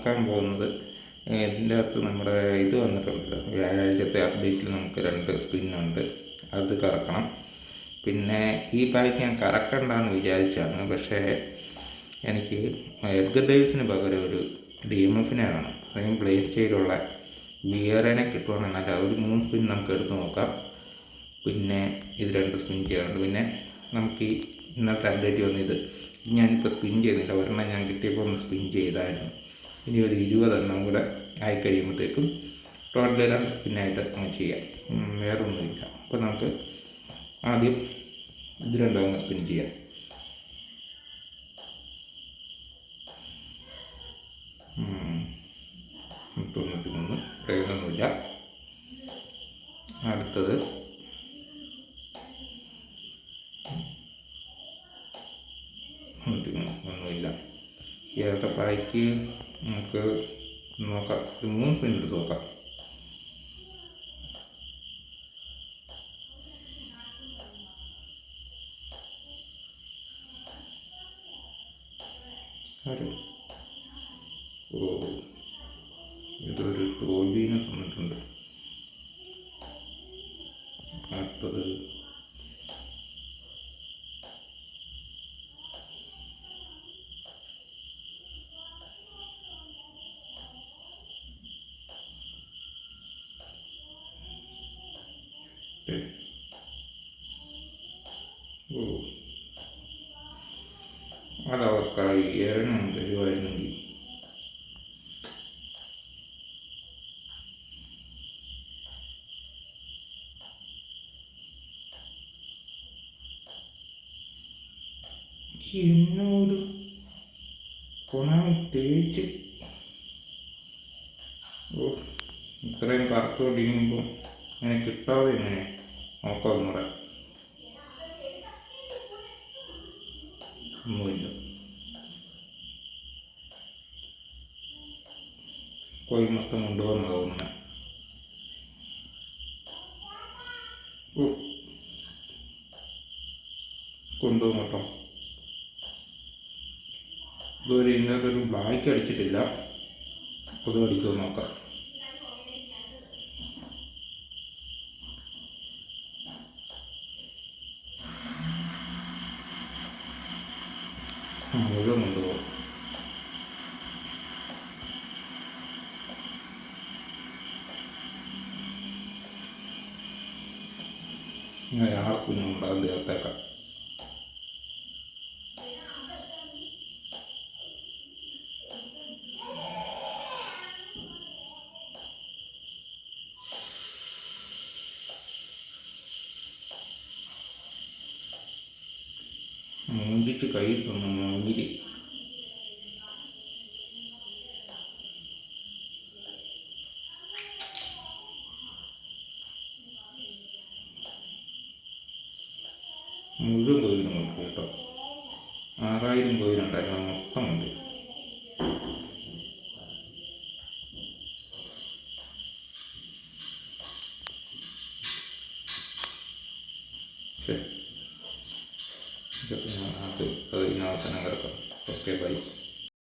നോക്കാൻ പോകുന്നത്, ഇതിൻ്റെ അകത്ത് നമ്മുടെ ഇത് വന്നിട്ടുണ്ടല്ലോ, വ്യാഴാഴ്ചത്തെ അപ്ഡേറ്റിൽ നമുക്ക് 2 സ്പിന്നുണ്ട്, അത് കറക്കണം. പിന്നെ ഈ പായ്ക്ക് ഞാൻ കറക്കണ്ടെന്ന് വിചാരിച്ചാണ്, പക്ഷേ എനിക്ക് എഡ്ഗർ ഡേവിസിന് പകരം ഒരു DMF വേണം. സെയിം പ്ലേ സ്റ്റൈലുള്ള വിയറനെ കിട്ടുവാണെന്നല്ല, ഒരു 3 സ്പിൻ നമുക്ക് എടുത്ത് നോക്കാം. പിന്നെ ഇത് 2 സ്പിൻ ചെയ്യാറുണ്ട്. പിന്നെ നമുക്ക് ഈ ഇന്നത്തെ അപ്ഡേറ്റ് വന്നത് ഞാനിപ്പോൾ സ്പിൻ ചെയ്യുന്നില്ല, ഒരെണ്ണം ഞാൻ കിട്ടിയപ്പോൾ ഒന്ന് സ്പിൻ ചെയ്തായിരുന്നു. ഇനി ഒരു 20 എണ്ണം കൂടെ ആയിക്കഴിയുമ്പോഴത്തേക്കും ടോട്ടൽ 2 സ്പിന്നായിട്ട് അങ്ങ് ചെയ്യാം, വേറെ ഒന്നുമില്ല. അപ്പോൾ നമുക്ക് ആദ്യം ഇത് 2 അങ്ങ് സ്പിൻ ചെയ്യാം. തൊണ്ണൂറ്റിമൂന്ന്, പ്രയോജനമൊന്നുമില്ല. അടുത്തത് ഒന്നുമില്ല. ഈ ഏത്തപ്പായ്ക്ക് നമുക്ക് നോക്കാം, ഒരു 3 സ്പിൻ എടുത്ത് നോക്കാം. ഓ, ഇതൊരു തോൽവീനെ തന്നിട്ടുണ്ട്. അടുത്തത് ഓ, അതവർക്കായി ഏഴെണ്ണം തരുമായിരുന്നെങ്കിൽ. എന്നോട് കൊണാമി തേച്ച്, ഓ, ഇത്രയും കറക്റ്റ് ഇനിയിപ്പോൾ അങ്ങനെ കിട്ടാതെ എങ്ങനെ നോക്കാം. ഒന്നുകൂടെ ഒന്നുമില്ല. കോഴി മൊത്തം കൊണ്ടുവന്നതാവുന്ന. ഓ, കൊണ്ടുപോകും കേട്ടോ. ഇതുവരെ ഇതിനകത്തൊരു ബ്ലാക്ക് അടിച്ചിട്ടില്ല, അത് അടിക്കുമെന്ന് നോക്കാം. മുഴുവൻ കൊണ്ടുപോകും. ഇങ്ങനെ ആളെ കുഞ്ഞുണ്ടാകും ദേഹത്തേക്കാം. മൂഞ്ചിച്ച് കയ്യിൽ തന്നു മൂങ്കിരി. മുഴുവൻ കോയിലും കൊടുക്കും കേട്ടോ. 6000 കോയിലുണ്ടായിരുന്നു, മൊത്തം ഉണ്ട്. ശരി, അത് ഇതിനവസാനം കിടക്കാം. Okay, by.